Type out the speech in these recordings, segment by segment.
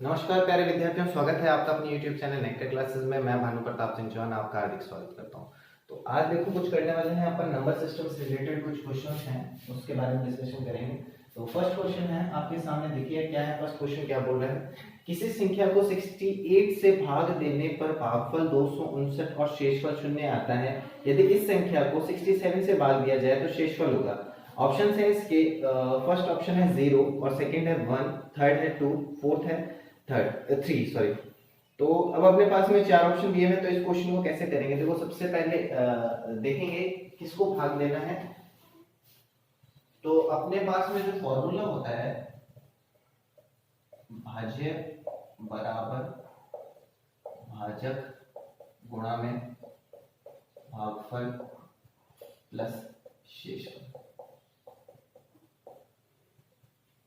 नमस्कार प्यारे विद्यार्थियों, स्वागत है आपका अपने YouTube चैनल नेक्टर क्लासेस में। मैं भानु प्रताप सिंह चौहान आपका हार्दिक स्वागत करता हूं। तो आज देखो कुछ करने वाले हैं अपन, नंबर सिस्टम से रिलेटेड कुछ क्वेश्चंस हैं, उसके बारे में डिस्कशन करेंगे। तो फर्स्ट क्वेश्चन है आपके सामने, देखिए क्या है। फर्स्ट क्वेश्चन क्या बोल रहा है, किसी संख्या को 68 से भाग देने पर भागफल 259 और शेषफल 0 आता है। यदि इस संख्या को 67 से भाग दिया जाए तो शेषफल होगा। ऑप्शन है इसके, फर्स्ट ऑप्शन है 0 और सेकंड है 1, थर्ड है 2, फोर्थ है थ्री सॉरी। तो अब अपने पास में चार ऑप्शन दिए हैं, तो इस क्वेश्चन को कैसे करेंगे। देखो सबसे पहले देखेंगे किसको भाग देना है। तो अपने पास में जो फॉर्मूला होता है, भाज्य बराबर भाजक गुणा में भागफल प्लस शेषफल,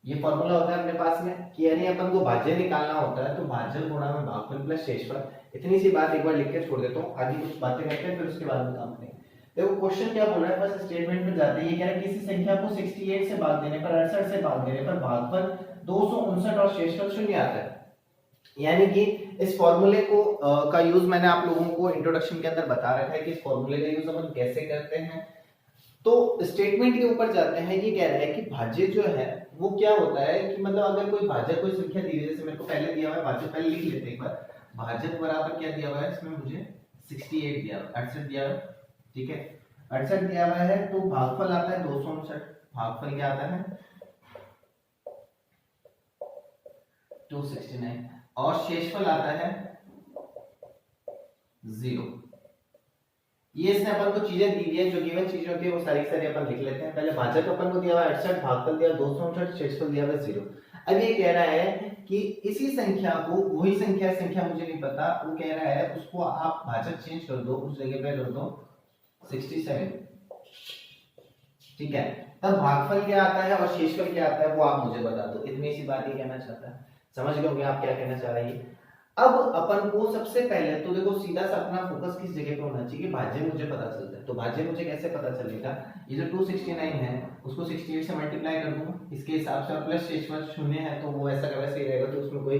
ये फॉर्मूला होता है अपने पास में कि यानी अपन को भाज्य निकालना होता है, तो भाजक गुणा में भागफल प्लस शेषफल। इतनी सी बात एक बार लिख के छोड़ देता हूँ, आगे कुछ बातें करते हैं फिर उसके बाद में काम करेंगे। देखो क्वेश्चन क्या बोल रहा है, फर्स्ट स्टेटमेंट में जाते हैं। ये कह रहा है किसी संख्या को 68 से भाग देने पर, 68 से भाग देने पर भागफल 259 और शेषफल 0 आता है। यानी कि इस फॉर्मूले को का यूज मैंने आप लोगों को इंट्रोडक्शन के अंदर बता रखा है कि इस फॉर्मूले का यूज अपन कैसे करते हैं। तो स्टेटमेंट के ऊपर जाते हैं। ये कह रहा है कि भाज्य जो है वो क्या होता है कि मतलब अगर कोई भाजक कोई संख्या दी है, जैसे मेरे को पहले दिया हुआ है भाजक, पहले लिख लेते हैं एक बार। भाजक बराबर क्या दिया हुआ है इसमें मुझे 68 दिया हुआ, 68 दिया हुआ है, ठीक है 68 दिया हुआ है। तो भागफल आता है 259, भागफल क्या आता है 269 और शेषफल आता है 0। ये इसने अपन को चीजें दी है, जो गिवन चीजें होती है वो सारी सारी अपन लिख लेते हैं। पहले भाजक अपन को दिया हुआ 68, भागफल दिया 259, शेषफल दिया हुआ 0। अब ये कह रहा है कि इसी संख्या को, वही संख्या मुझे नहीं पता, वो कह रहा है उसको आप भाजक चेंज कर दो, उस जगह पे कर दो 67, ठीक है। तब भागफल क्या आता है और शेषफल क्या आता है वो आप मुझे बता दो। इतनी सी बात ही कहना चाहता है, समझ गए होंगे आप क्या कहना चाह रहे हैं। अब अपन को सबसे पहले तो देखो सीधा सा अपना फोकस किस जगह पे होना चाहिए, भाज्य मुझे पता चलता है। तो भाज्य मुझे कैसे पता चलेगा, ये जो 269 है उसको 68 से मल्टीप्लाई कर दूंगा इसके हिसाब से, और प्लस शेषफल 0 है तो वो ऐसा का वैसे ही रहेगा, तो उसमें कोई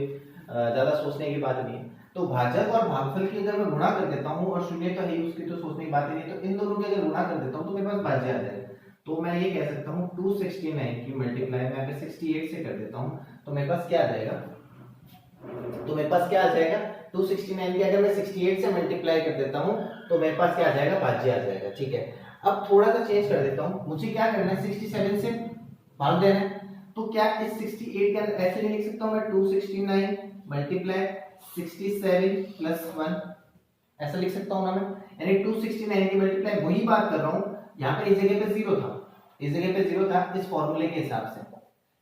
ज्यादा सोचने की बात नहीं है। तो भाजक और भागफल की अगर मैं गुणा कर देता हूँ, और 0 तो है ही, उसकी तो सोचने की बात ही नहीं, तो इन दोनों की अगर गुणा कर देता हूँ तो मेरे पास भाज्य आ जाएगा। तो मैं ये कह सकता हूँ 269 की मल्टीप्लाई मैं अगर 68 से कर देता हूँ तो मेरे पास क्या आ जाएगा, तो मेरे पास क्या आ जाएगा 269 की अगर मैं 68 से मल्टीप्लाई कर देता हूं तो मेरे पास क्या आ जाएगा, भाज्य आ जाएगा, ठीक है। अब थोड़ा सा चेंज कर देता हूं, मुझे क्या करना है 67 से भाग देना है। तो क्या इस 68 के अंदर ऐसे नहीं लिख सकता हूं मैं 269 मल्टीप्लाई 67 प्लस 1, ऐसा लिख सकता हूं ना मैं। यानी 269 की मल्टीप्लाई, वही बात कर रहा हूं, यहां पे इस जगह पे 0 था, इस जगह पे 0 था, इस फॉर्मूले के हिसाब से,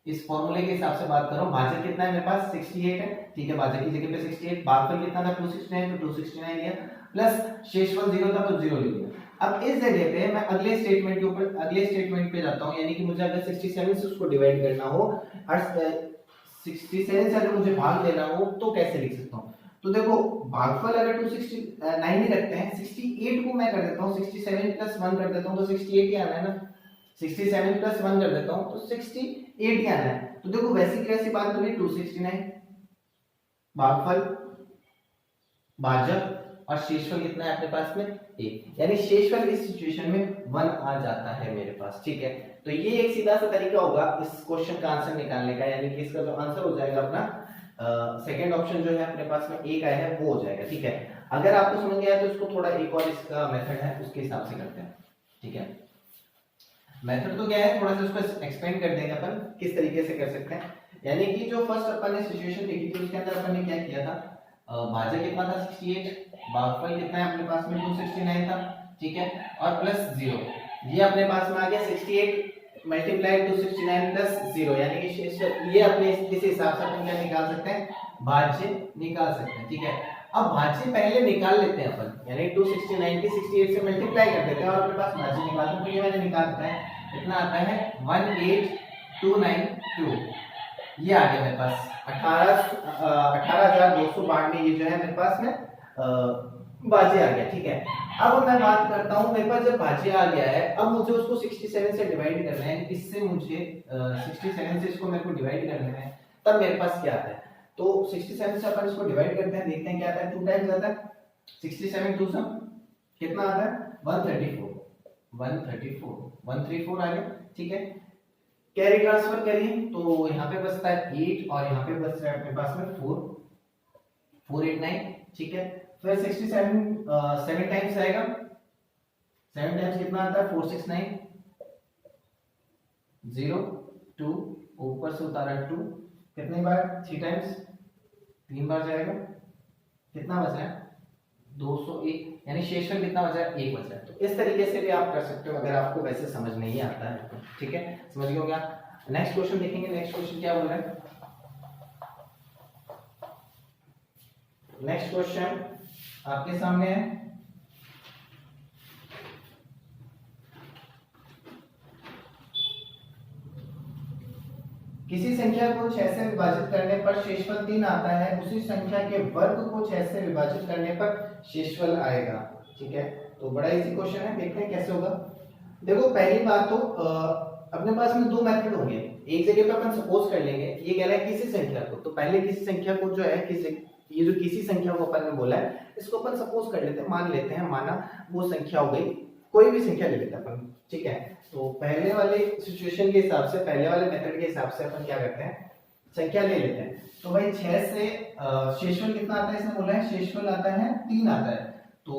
इस फॉर्मूले के हिसाब से बात कर रहा हूं। भाजक कितना है मेरे पास 68 है, ठीक है, भाजक की जगह पे 68, भागफल कितना था 269, तो 269 लिया, प्लस शेषफल 0 था तो 0 लिख दिया। अब इस जगह पे मैं अगले स्टेटमेंट के ऊपर, अगले स्टेटमेंट पे जाता हूं। यानी कि मुझे अगर 67 से उसको डिवाइड करना हो, और 67 से अगर मुझे भाग देना हो तो कैसे लिख सकता हूं। तो देखो भागफल अगर 269 ही रखते हैं, 68 को मैं कर देता हूं 67 प्लस 1 कर देता हूं, तो 68 ही आना है ना, 67 प्लस 1 कर देता हूं तो 68 ही आना है। तो देखो वैसी की वैसी बात बनी 269, भागफल भाजक और शेषफल कितना है अपने पास में 1, यानी शेषफल इस सिचुएशन में 1 आ जाता है मेरे पास, ठीक है। तो ये एक सीधा सा तरीका होगा इस क्वेश्चन का आंसर निकालने का, यानी कि इसका जो आंसर हो जाएगा अपना सेकंड ऑप्शन जो है अपने पास में 1 आया है वो हो जाएगा, ठीक है। अगर आपको समझ गया तो इसको थोड़ा एक और इसका मेथड है उसके हिसाब से करते हैं, ठीक है। मेथड तो क्या है, थोड़ा सा उसको एक्सपेंड कर देंगे अपन किस तरीके से कर सकते हैं। यानी कि जो फर्स्ट अपन ने सिचुएशन देखी थी उसके अंदर अपन ने क्या किया था, भाजक कितना था 68, भागफल कितना है अपने पास में 269 था, ठीक है, और प्लस 0, ये अपने पास में आ गया 68 मल्टीप्लाई 269 प्लस 0, यानी कि ये अपने इस हिसाब से अपन क्या निकाल सकते हैं, भाज्य निकाल सकते हैं, ठीक है। अब भाज्य पहले निकाल लेते हैं अपन, यानी 269 की 68 से मल्टीप्लाई कर देते हैं और अपने पास भाज्य निकालते हैं। तो ये मैंने निकाल रखा है, इतना आता है 18292, ये आ गया मेरे पास 18,292, ये जो है मेरे पास में भाज्य आ गया, ठीक है। अब मैं बात करता हूं, मेरे पास जब भाज्य आ गया है, अब मुझे उसको 67 से डिवाइड करना है, इससे मुझे 67 से इसको मेरे को डिवाइड करना है, तब मेरे पास क्या आता है। तो 67 से अपन इसको डिवाइड करते हैं, देखते हैं क्या आता है, 2 टाइम्स आता है 67 2 सम कितना आता है 134 134 आ गया। ठीक है, कैरी ट्रांसफर करिए तो यहाँ पे बचता है 8 और यहाँ पे बच रहा है अपने पास में 489। ठीक है, फिर 67 7 टाइम्स आएगा, 7 टाइम्स कितना आता है 469 0 2 ऊपर से उतारा 2 कितने बार 3 टाइम्स 3 बार जाएगा, कितना बचा है 201, यानी शेषफल कितना बचा है 1 बचा है। तो इस तरीके से भी आप कर सकते हो अगर आपको वैसे समझ नहीं आता है तो। ठीक है, समझ गए होगा। नेक्स्ट क्वेश्चन देखेंगे, नेक्स्ट क्वेश्चन क्या बोल रहा है। नेक्स्ट क्वेश्चन आपके सामने है, किसी संख्या को 6 से विभाजित करने पर शेषफल 3 आता है, उसी संख्या के वर्ग को 6 से विभाजित करने पर शेषफल आएगा। ठीक है, तो बड़ा इजी क्वेश्चन है, देखते हैं कैसे होगा। देखो पहली बात तो अपने पास में दो मेथड होंगे, एक जगह पे अपन सपोज कर लेंगे, ये कह रहा है किसी संख्या को, तो पहले किसी संख्या को जो है ये जो किसी संख्या को अपन ने बोला है इसको अपन सपोज कर लेते हैं, मान लेते हैं, माना वो संख्या हो गई, कोई भी संख्या ले लेते हैं अपन। ठीक है, तो पहले वाले सिचुएशन के हिसाब से, पहले वाले मेथड के हिसाब से अपन क्या करते हैं, संख्या ले लेते हैं। तो भाई 6 से शेषफल कितना आता है, इसने बोला है शेषफल आता है 3 आता है, तो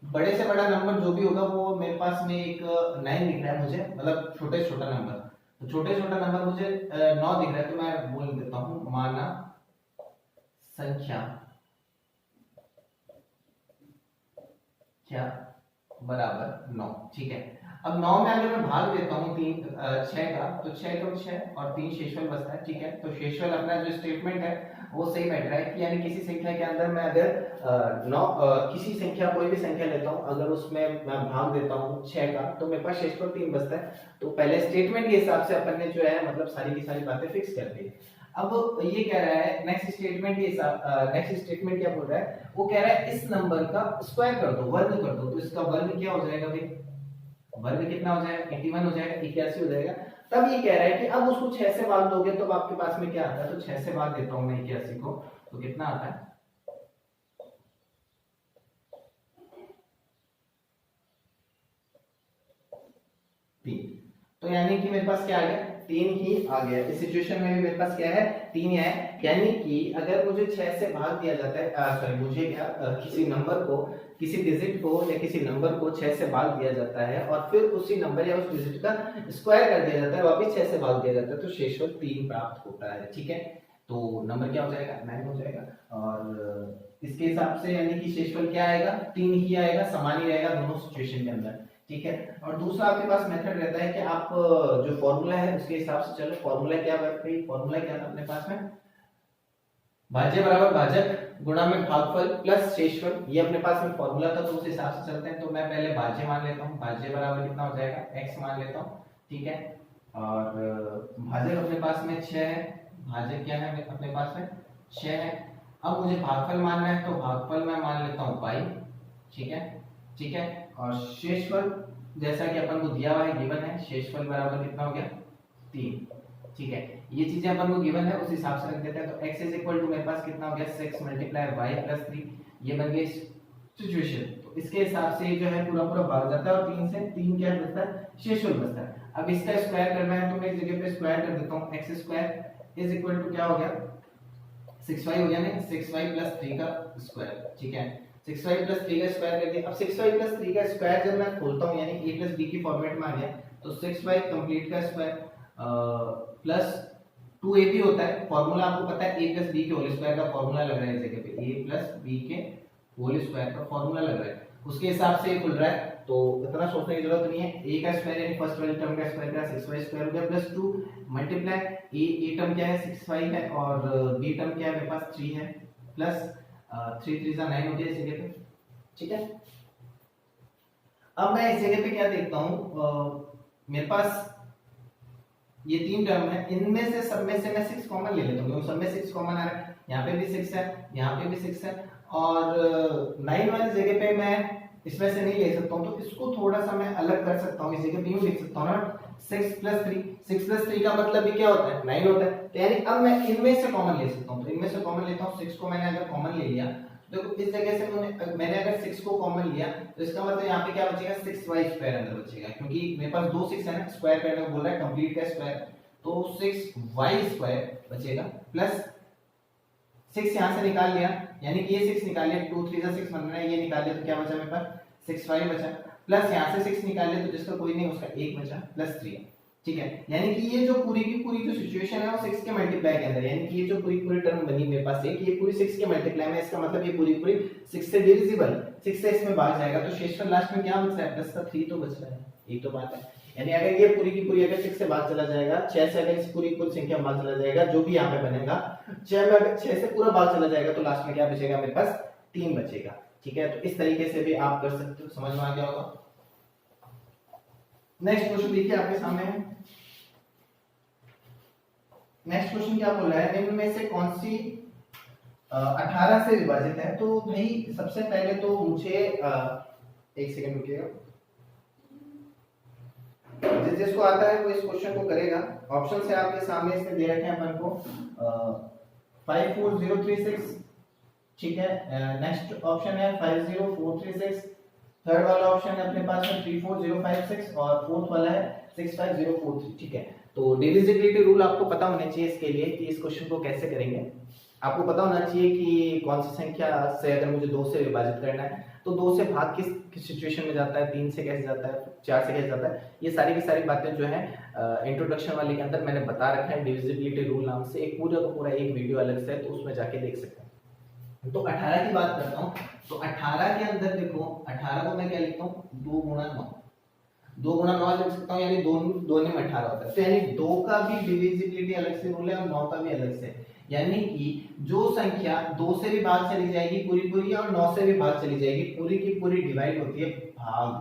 बड़े से बड़ा नंबर जो भी होगा वो मेरे पास में एक 9 दिख रहा है मुझे, मतलब छोटे से छोटा नंबर, तो छोटे से छोटा नंबर मुझे 9 दिख रहा है, तो मैं बोल देता हूं माना संख्या क्या बराबर 9। ठीक है, अब 9 में अगर मैं भाग देता हूँ 6 का, तो 6 तो 6 और 3 शेषफल बचता है। ठीक है, तो शेषफल अपना जो स्टेटमेंट है वो सही बैठ रहा है कि यानी किसी संख्या के अंदर मैं अगर किसी संख्या कोई भी संख्या लेता हूँ, अगर उसमें मैं भाग देता हूँ 6 का, तो मेरे पास शेषफल 3 बचता है। तो पहले स्टेटमेंट के हिसाब से अपन ने जो है मतलब सारी की सारी बातें फिक्स कर दी। अब ये कह रहा है नेक्स्ट स्टेटमेंट के हिसाब, नेक्स्ट स्टेटमेंट क्या बोल रहा है, वो कह रहा है इस नंबर का स्क्वायर कर दो, वर्ग कर दो, तो इसका वर्ग क्या हो जाएगा भाई, वर्ग कितना हो जाएगा 81 हो जाएगा, 81 हो जाएगा। तब ये कह रहा है कि अब उसको 6 से भाग दोगे तो आपके पास में क्या आता है, तो 6 से भाग देता हूं मैं 81 को, तो कितना आता है 3। तो यानी कि मेरे पास क्या आ गया 3 ही आ गया। इस सिचुएशन में भी मेरे पास क्या है 3 है, यानी कि अगर मुझे 6 से भाग दिया जाता है, सॉरी मुझे क्या किसी नंबर को, किसी डिजिट को या किसी नंबर को 6 से भाग दिया जाता है और फिर उसी नंबर या उस डिजिट का स्क्वायर कर दिया जाता है, वापस 6 से भाग दिया जाता है, तो शेषफल 3 प्राप्त होता है। ठीक है, तो नंबर क्या हो जाएगा 9 हो जाएगा, और इसके हिसाब से यानी कि शेषफल क्या आएगा 3 ही आएगा, समान ही रहेगा दोनों सिचुएशन के अंदर। ठीक है, और दूसरा आपके पास मेथड रहता है कि आप जो फॉर्मूला है उसके हिसाब से चलो। फॉर्मूला क्या है, फॉर्मूला क्या था अपने पास में, भाज्य बराबर भाजक गुणा में भागफल प्लस शेषफल, ये अपने पास में फॉर्मूला था, तो उस हिसाब से चलते हैं। तो मैं पहले भाज्य मान लेता हूँ, भाज्य बराबर कितना हो जाएगा x मान लेता हूँ। ठीक है, और भाजक अपने पास में 6 है, भाजक क्या है अपने पास में 6 है। अब मुझे भागफल मानना है, तो भागफल मैं मान लेता हूँ y। ठीक है, ठीक है, और शेषफल जैसा कि अपन को दिया हुआ है, गिवन है, शेषफल बराबर कितना हो गया 3। ठीक है, ये चीजें अपन को गिवन है उस हिसाब से रख देते हैं। तो x इज इक्वल टू मेरे पास कितना हो गया 6 मल्टीप्लाई y प्लस 3, ये बन गई सिचुएशन। तो इसके हिसाब से जो है पूरा पूरा भाग जाता है और 3 से 3 क्या बचता है शेषफल बचता है। अब इसका स्क्वायर करना है तो मैं इस जगह पे स्क्वायर कर देता हूं, x square is equal to क्या हो गया 6y हो गया, नहीं 6y प्लस 3 का स्क्वायर। ठीक है, 6y प्लस 3 का स्क्वायर कर दिया। अब 6y प्लस 3 का स्क्वायर जब मैं खोलता हूं यानी a प्लस b की फॉर्मेट में आ गया, तो 6y कंप्लीट का स्क्वायर प्लस 2ab होता है, फार्मूला आपको पता है a प्लस b के होल स्क्वायर का फार्मूला लग रहा है इस जगह पे, a प्लस b के होल स्क्वायर का फार्मूला लग रहा है, उसके हिसाब से ये खुल रहा है। तो इतना सोचने की जरूरत नहीं है, a का स्क्वायर यानी फर्स्ट वाले टर्म का स्क्वायर का 6y स्क्वायर हो गया प्लस 2 मल्टीप्लाई a टर्म क्या है 6y है और b टर्म क्या है मेरे पास 3 है, प्लस 3 3 9 हो गया इस जगह पे। ठीक है, अब मैं इस जगह पे क्या देखता हूं, मेरे पास ये 3 टर्म है, इनमें से सब में से मैं 6 कॉमन ले लेता हूं, क्योंकि सब में 6 कॉमन आ रहा है, यहाँ पे भी 6 है, यहाँ पे भी 6 है, और 9 वाली जगह पे मैं इसमें से नहीं ले सकता हूं, तो इसको थोड़ा सा मैं अलग कर सकता हूं, इस जगह पे यूं लिख सकता हूं ना 6 प्लस 3, 6 प्लस 3 का मतलब भी क्या होता है 9 होता है। तो यानी अब मैं इनमें से कॉमन ले सकता हूँ, तो इनमें से कॉमन लेता हूँ, 6 को मैंने अगर कॉमन ले लिया, देखो इस जगह से मैंने अगर 6 को कॉमन लिया तो इसका मतलब यहाँ पे क्या बचेगा 6y स्क्वायर अंदर बचेगा, क्योंकि मेरे पास दो 6 है ना, स्क्वायर करने को बोल रहा है, कंप्लीट का स्क्वायर, तो 6y स्क्वायर बचेगा प्लस 6 यहाँ से निकाल लिया, यानी कि ये 6 निकाल लिया, 2 3 6 बन रहा है, ये निकाल लिया तो क्या बचा मेरे पास 6y बचा, प्लस यहाँ से 6 निकाल लिया तो जिसका कोई नहीं उसका 1 बचा प्लस 3, ठीक है। यानी कि ये जो पूरी की पूरी जो सिचुएशन है वो 6 के मल्टीप्लाई के अंदर, यानी कि ये जो पूरी पूरी टर्म बनी मेरे पास एक, ये पूरी 6 के मल्टीप्लाई में, इसका मतलब ये पूरी पूरी 6 से डिविजिबल, 6 से इसमें भाग जाएगा, तो शेषफल लास्ट में क्या बच रहा है प्लस का 3 तो बच रहा है, यही तो बात है। यानी अगर ये पूरी की पूरी अगर 6 से भाग चला जाएगा, 6 से अगर इस पूरी पूरी संख्या में भाग चला जाएगा, जो भी यहाँ पे बनेगा 6 में अगर 6 से पूरा भाग चला जाएगा तो लास्ट में क्या बचेगा मेरे पास 3 बचेगा, ठीक है। तो इस तरीके से भी आप कर सकते हो, समझ में आ गया होगा। नेक्स्ट क्वेश्चन देखिए आपके सामने है। नेक्स्ट क्वेश्चन क्या बोल रहा है, निम्न में से कौन सी 18 से विभाजित है। तो भाई सबसे पहले तो मुझे एक सेकंड रुकिएगा, जिसको आता है वो इस क्वेश्चन को करेगा। ऑप्शन से आपके सामने इसमें दे रखे हैं अपन को 54036, ठीक है। नेक्स्ट ऑप्शन है 50436, थर्ड वाला ऑप्शन है अपने पास में 34056 और फोर्थ वाला है 65043, ठीक है। तो डिविजिबिलिटी रूल आपको पता होना चाहिए इसके लिए कि इस क्वेश्चन को कैसे करेंगे। आपको पता होना चाहिए कि कौन सी संख्या से अगर मुझे 2 से विभाजित करना है तो 2 से भाग किस सिचुएशन में जाता है, 3 से कैसे जाता है, 4 से कैसे जाता है, ये सारी की सारी बातें जो है इंट्रोडक्शन वाले के अंदर मैंने बता रखा है, डिविजिबिलिटी रूल नाम से एक पूरा का पूरा एक वीडियो अलग से है, तो उसमें जाके देख सकते हैं। तो 18 की बात करता हूँ, तो 18 के अंदर देखो 18 को मैं क्या लिखता हूँ 2 गुणा 9, 2 गुणा 9 लिख सकता हूँ, यानी 2 में 18 होता है। तो यानी 2 का भी डिविजिबिलिटी अलग से रूल है और 9 का भी अलग से, यानी कि जो संख्या 2 से भी भाग चली जाएगी पूरी पूरी और 9 से भी भाग चली जाएगी, पूरी की पूरी डिवाइड होती है भाग,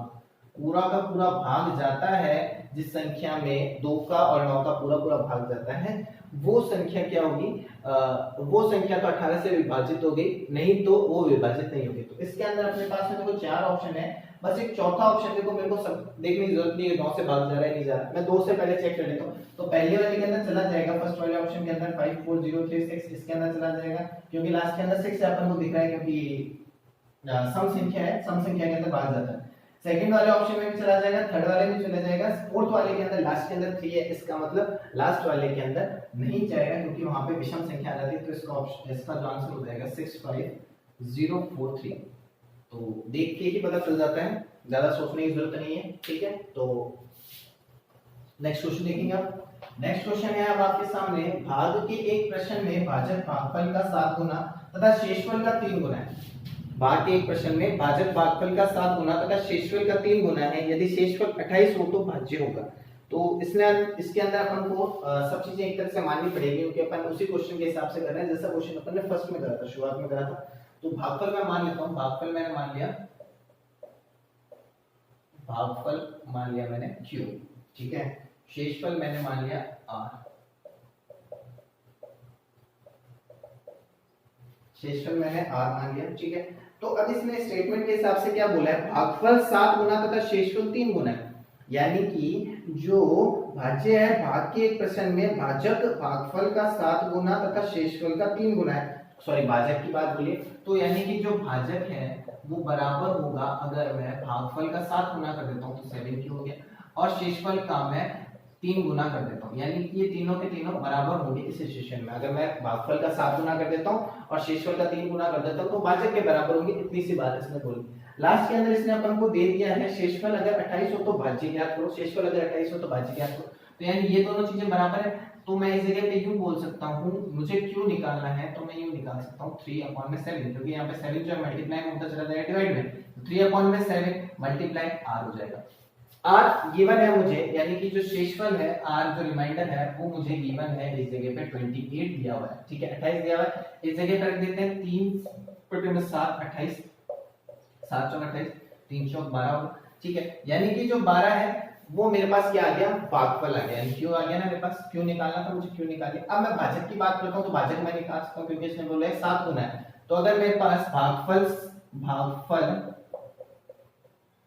पूरा का पूरा भाग जाता है जिस संख्या में 2 का और 9 का पूरा पूरा भाग जाता है, वो संख्या क्या होगी, वो संख्या तो 18 से विभाजित हो गई, नहीं तो वो विभाजित नहीं होगी। तो इसके अंदर अपने पास में देखो 4 ऑप्शन है, बस एक चौथा ऑप्शन देखो मेरे को सब देखने की जरूरत नहीं है 9 से भाग जा रहा है नहीं जा रहा, मैं 2 से पहले चेक कर लेता हूं। तो पहले वाले के अंदर चला जाएगा, फर्स्ट वाले ऑप्शन के अंदर 54036 इसके अंदर चला जाएगा, क्योंकि लास्ट के अंदर 6 अपन को दिख रहा है, क्योंकि सम संख्या है, सम संख्या के अंदर भाग जाता है। सेकंड वाले ऑप्शन में भी चला जाएगा, थर्ड वाले में चला जाएगा, फोर्थ वाले के अंदर लास्ट के अंदर 3 है, इसका मतलब लास्ट वाले के अंदर नहीं जाएगा, क्योंकि वहां पे विषम संख्या आ जाती है। तो इसका ऑप्शन, इसका जो आंसर हो जाएगा 65043। तो देख के ही पता चल जाता है, ज्यादा सोचने की जरूरत नहीं है, ठीक है। तो नेक्स्ट क्वेश्चन देखेंगे आप। नेक्स्ट क्वेश्चन है अब आपके सामने, भाग के एक प्रश्न में भाजक भागफल का 7 गुना तथा शेषफल का 3 गुना है। भाग के एक प्रश्न में भाजक भागफल का 7 गुना तथा शेषफल का 3 गुना है, यदि शेषफल 28 हो तो भाज्य होगा। तो इसके अंदर अपन को सब चीजें एक तरह से माननी पड़ेगी, क्योंकि अपन उसी क्वेश्चन के हिसाब से कर रहे हैं जैसा क्वेश्चन अपन ने फर्स्ट में करा था, शुरुआत में करा था। तो भागफल मैं मान लेता हूँ, भागफल मैंने मान लिया, भागफल मान लिया मैंने Q, ठीक है। शेषफल मैंने मान लिया R, शेषफल मैंने R मान लिया, ठीक है। तो अब इसमें स्टेटमेंट के हिसाब से क्या बोला है, भागफल 7 गुना तथा शेषफल 3 गुना है, यानी कि जो भाज्य है भाग के एक प्रश्न में भाजक भागफल का 7 गुना तथा शेषफल का 3 गुना है, सॉरी भाजक की बात बोलिए, तो यानी कि जो भाजक है वो बराबर होगा, अगर मैं भागफल का 7 गुना कर देता हूं तो 7 हो गया, और शेषफल का मैं 3 गुना कर देता हूं, यानी कि ये तीनों के तीनों बराबर होंगे इस सिचुएशन में। अगर मैं भागफल का 7 गुना कर देता हूं और शेषफल का 3 गुना कर देता हूं तो भाजक के बराबर होंगे, इतनी सी बात इसने बोली। लास्ट के अंदर इसने अपन को दे दिया है शेषफल अगर 28 हो तो भाज्य ज्ञात करो, शेषफल अगर 28 हो तो भाज्य ज्ञात करो, तो यानी ये दोनों चीजें बराबर है। तो मैं इस जगह पे यूं बोल सकता हूं, मुझे Q निकालना है तो मैं यूं निकाल सकता हूं 3/7, क्योंकि यहाँ पे 7 जो है मल्टीप्लाई में होता चला जाएगा डिवाइड में, तो 3/7 मल्टीप्लाई R हो जाएगा। R गिवन है मुझे, यानी कि जो शेषफल है R जो रिमाइंडर है वो मुझे गिवन है इस जगह पे 28 दिया हुआ है, ठीक है। 28 दिया हुआ है, इस जगह पे रख देते हैं 3 × 7 28, 7 × 28 3 × 12, ठीक है। यानी कि जो 12 है वो मेरे पास क्या आ गया, भागफल आ गया, यानी Q आ गया ना, मेरे पास Q निकालना था, मुझे Q निकाल लिया। अब मैं भाजक की बात करता हूं तो भाजक मैं निकाल सकता हूं, क्योंकि इसने बोला है 7 गुना है, तो अगर मेरे पास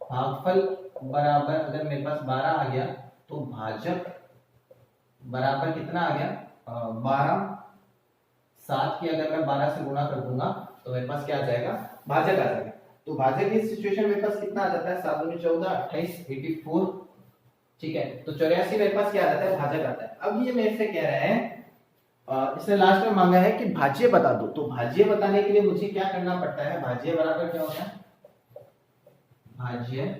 भागफल बराबर अगर मेरे पास 12 आ गया तो भाजक बराबर कितना आ गया 12, 7 की अगर मैं 12 से गुणा कर दूंगा तो मेरे पास क्या आ जाएगा, भाजक आ जाएगा। तो भाजक इस सिचुएशन में मेरे पास कितना आ जाता है, 7 दूनी 14, 28, 84, ठीक है। तो 84 मेरे पास क्या आ जाता है, भाजक आता है। अब ये मेरे से कह रहा है, इसने लास्ट में मांगा है कि भाज्य बता दो। तो भाज्य बताने के लिए मुझे क्या करना पड़ता है, भाज्य बराबर क्या होता है, भाज्य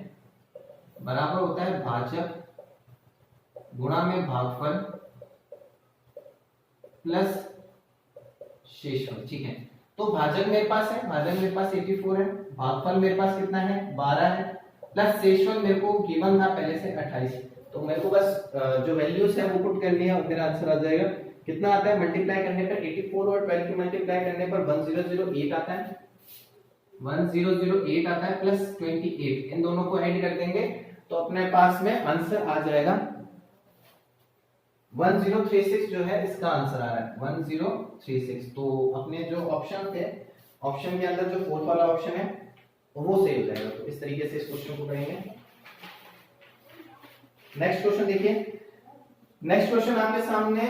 बराबर होता है भाजक गुणा में भागफल प्लस शेषफल, ठीक है। तो भाजक मेरे पास है, भाजक मेरे पास 84 है, भागफल मेरे पास कितना है 12 है, प्लस शेषफल मेरे को गिवन था पहले से 28। तो मेरे को बस जो वैल्यूज है वो पुट करनी है और मेरा आंसर आ जाएगा। कितना आता है, मल्टीप्लाई करने पर 84 और 12 की मल्टीप्लाई करने पर 1008 आता है, 1008 आता है प्लस 28, इन दोनों को ऐड कर देंगे तो अपने पास में आंसर आ जाएगा 1036 जो है इसका आंसर आ रहा है 1036। तो अपने जो ऑप्शन थे, ऑप्शन के अंदर जो फोर्थ वाला ऑप्शन है वो सही हो जाएगा। तो इस तरीके से इस क्वेश्चन को करेंगे। नेक्स्ट क्वेश्चन देखिए, नेक्स्ट क्वेश्चन आपके सामने,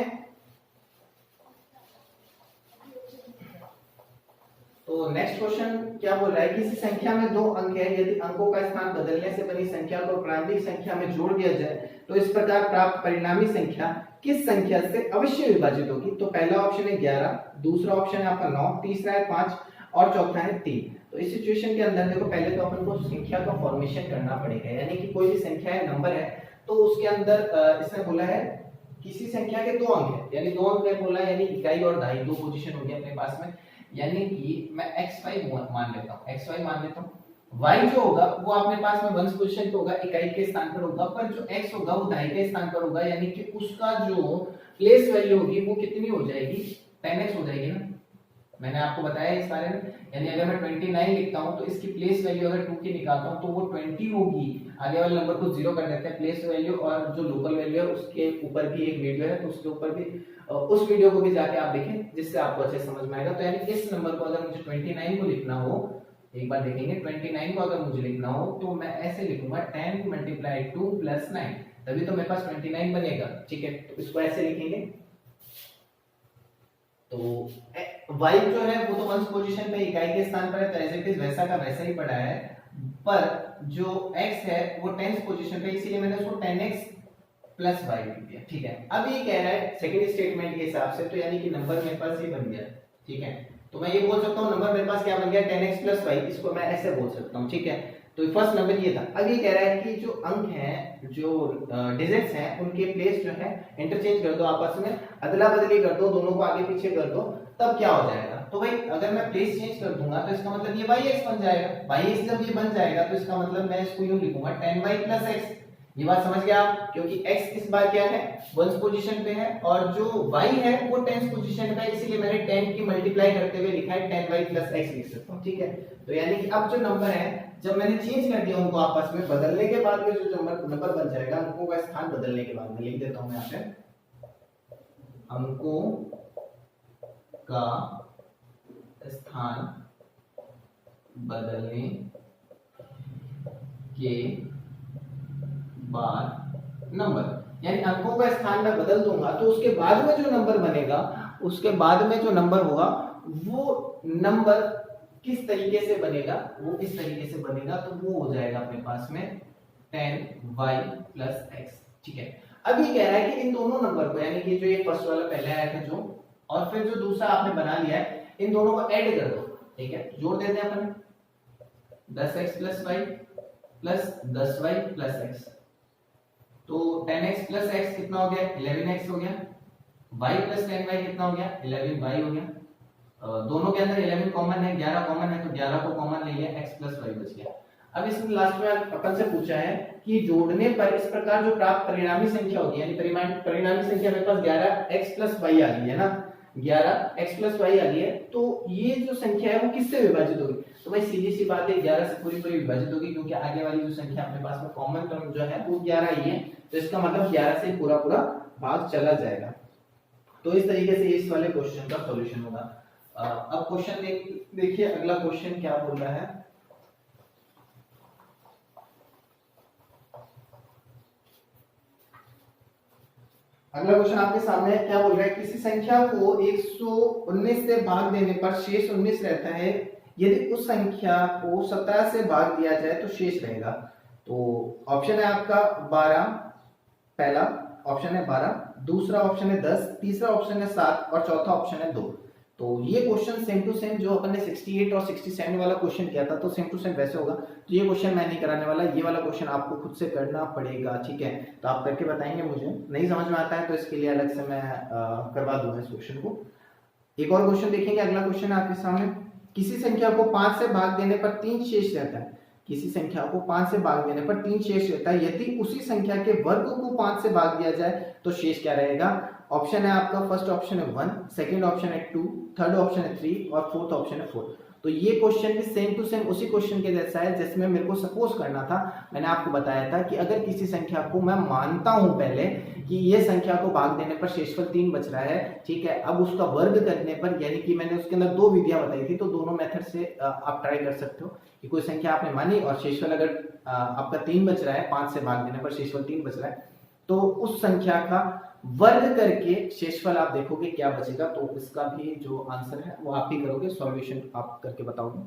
तो नेक्स्ट क्वेश्चन क्या बोल रहा है, किसी संख्या में 2 अंक है, यदि अंकों का स्थान बदलने से बनी संख्या को प्रारंभिक संख्या में जोड़ दिया जाए तो इस प्रकार प्राप्त परिणामी संख्या किस संख्या से अवश्य विभाजित होगी। तो पहला ऑप्शन है 11, दूसरा ऑप्शन है आपका 9, तीसरा है 5 और चौथा है 3। तो इस सिचुएशन के अंदर देखो, पहले तो अपन को संख्या का फॉर्मेशन करना पड़ेगा, यानी कि कोई भी संख्या है, नंबर है, तो उसके अंदर इसने बोला है किसी संख्या के 2 अंक है, यानी 2 अंक है बोला है, यानी इकाई और दहाई 2 पोजीशन हो गया अपने पास में। यानी कि मैं xy मान लेता हूं, xy मान लेता हूं, y जो होगा वो अपने पास में वंश पोजीशन पे होगा, इकाई के स्थान पर होगा, पर जो x होगा वो दहाई के स्थान पर होगा, यानी कि उसका जो प्लेस वैल्यू होगी वो कितनी हो जाएगी, 10x हो जाएगी ना। मैंने आपको बताया इस बारे में, यानी अगर मैं 29 लिखता हूं तो इसकी प्लेस वैल्यू अगर 2 की निकालता हूं तो वो 20 होगी। आगे वाले नंबर को 0 कर देते हैं, प्लेस वैल्यू और जो लोकल वैल्यू है उसके ऊपर भी एक वीडियो है, तो उसके ऊपर भी उस वीडियो को भी जाके आप देखें जिससे आपको अच्छे समझ में आएगा। तो यानी इस नंबर को अगर मुझे 29 को लिखना हो, एक बार देखेंगे 29 को अगर मुझे लिखना हो तो मैं ऐसे लिखूंगा 10 × 2 + 9, तभी तो मेरे पास 29 बनेगा, ठीक है। तो इसको ऐसे लिखेंगे। तो y जो है वो तो वंश पोजीशन पे इकाई के स्थान पर है, तो एज इट इज वैसा का वैसा ही पड़ा है, पर जो x है वो 10th पोजीशन पे, इसीलिए मैंने उसको 10x + y लिख दिया, ठीक है। अब ये कह रहा है सेकंड स्टेटमेंट के हिसाब से, तो यानी कि नंबर मेरे पास ये बन गया, ठीक है। तो मैं ये बोल सकता हूँ नंबर मेरे पास क्या बन गया 10x + y, इसको मैं ऐसे बोल सकता हूँ, ठीक है। तो फर्स्ट नंबर ये था। अब ये कह रहा है कि जो अंक हैं, जो डिजिट्स हैं, उनके प्लेस जो है इंटरचेंज कर दो, आपस में अदला बदली कर दो, दोनों को आगे पीछे कर दो, तब क्या हो जाएगा। तो भाई अगर मैं प्लेस चेंज कर दूंगा तो इसका मतलब ये yx बन जाएगा, yx जब ये बन जाएगा तो इसका मतलब मैं इसको यूं लिखूंगा 10y + x। ये बात समझ गया आप, क्योंकि x इस बार क्या है, वंश पोजीशन पे है, और जो y है वो 10th पोजीशन पे है, इसीलिए मैंने 10 की मल्टीप्लाई करते हुए लिखा है 10y + x लिख सकता हूं, ठीक है। तो यानी कि अब जो नंबर है, जब मैंने चेंज कर दिया उनको आपस में, बदलने के बाद में जो नंबर बन जाएगा, अंकों का स्थान बदलने के बाद में, लिख देता हूं मैं यहाँ पे, अंकों का स्थान बदलने के बाद नंबर, यानी अंकों का स्थान मैं बदल दूंगा तो उसके बाद में जो नंबर बनेगा, उसके बाद में जो नंबर होगा वो नंबर किस तरीके से बनेगा, वो इस तरीके से बनेगा, तो वो हो जाएगा अपने पास में 10y + x, ठीक है। अब ये कह रहा है कि इन दोनों नंबर को, यानी कि जो ये फर्स्ट वाला पहले आया था जो, और फिर जो दूसरा आपने बना लिया है, इन दोनों को ऐड कर दो, ठीक है। जोड़ देते हैं अपन, 10x + y + 10y + x, तो 10x + x कितना हो गया, 11x हो गया, y + 10y कितना हो गया, 11y हो गया। दोनों के अंदर 11 कॉमन है, 11 कॉमन है, तो 11 को कॉमन ले लिया, x + y बच गया। अब इसमें लास्ट में अपन से पूछा है कि जोड़ने पर इस प्रकार जो प्राप्त परिणामी संख्या होगी, यानी परिणामी संख्या मेरे पास 11x + y आ गई है ना, 11x + y आ गई है, तो ये जो संख्या है वो किससे विभाजित होगी। तो भाई सीधी सी बात है, 11 से पूरी विभाजित होगी, क्योंकि आगे वाली जो संख्या अपने पास में कॉमन टर्म जो है वो 11 ही है, तो इसका मतलब 11 से पूरा भाग चला जाएगा। तो इस तरीके से इस वाले क्वेश्चन का सॉल्यूशन होगा। अब क्वेश्चन देखिए, अगला क्वेश्चन क्या बोल रहा है। अगला क्वेश्चन आपके सामने है, क्या बोल रहा है, किसी संख्या को 119 से भाग देने पर शेष 19 रहता है, यदि उस संख्या को 17 से भाग दिया जाए तो शेष रहेगा। तो ऑप्शन है आपका 12, पहला ऑप्शन है 12, दूसरा ऑप्शन है 10, तीसरा ऑप्शन है 7 और चौथा ऑप्शन है 2। तो ये क्वेश्चन सेम टू सेम जो अपन ने 68 और 67 वाला क्वेश्चन किया था, तो सेम टू सेम वैसे होगा। तो ये क्वेश्चन मैं नहीं कराने वाला, ये वाला क्वेश्चन आपको खुद से करना पड़ेगा, ठीक है। तो आप करके बताएंगे, मुझे नहीं समझ में आता है तो इसके लिए अलग से मैं करवा दूंगा इस क्वेश्चन को। एक और क्वेश्चन देखेंगे, अगला क्वेश्चन है आपके सामने, किसी संख्या को 5 से भाग देने पर 3 शेष रहता है, किसी संख्या को 5 से भाग देने पर 3 शेष रहता है, यदि उसी संख्या के वर्ग को 5 से भाग दिया जाए तो शेष क्या रहेगा। ऑप्शन है आपका, फर्स्ट ऑप्शन है 1, सेकंड ऑप्शन है 2, थर्ड ऑप्शन है 3 और फोर्थ ऑप्शन है 4। तो ये क्वेश्चन भी सेम टू सेम उसी क्वेश्चन के जैसा है जिसमें मेरे को सपोज करना था। मैंने आपको बताया था कि अगर किसी संख्या को मैं मानता हूं पहले कि ये संख्या को भाग देने पर शेषफल 3 बच रहा है, ठीक है, अब उसका वर्ग करने पर, यानी कि मैंने उसके अंदर 2 विधियां बताई थी, तो दोनों मेथड से आप ट्राई कर सकते हो कि कोई संख्या आपने मानी और शेषफल अगर आपका 3 बच रहा है, 5 से भाग देने पर शेषफल 3 बच रहा है, तो उस संख्या का वर्ग करके शेषफल आप देखोगे क्या बचेगा। तो इसका भी जो आंसर है वो आप ही करोगे, सॉल्यूशन आप करके बताओगे।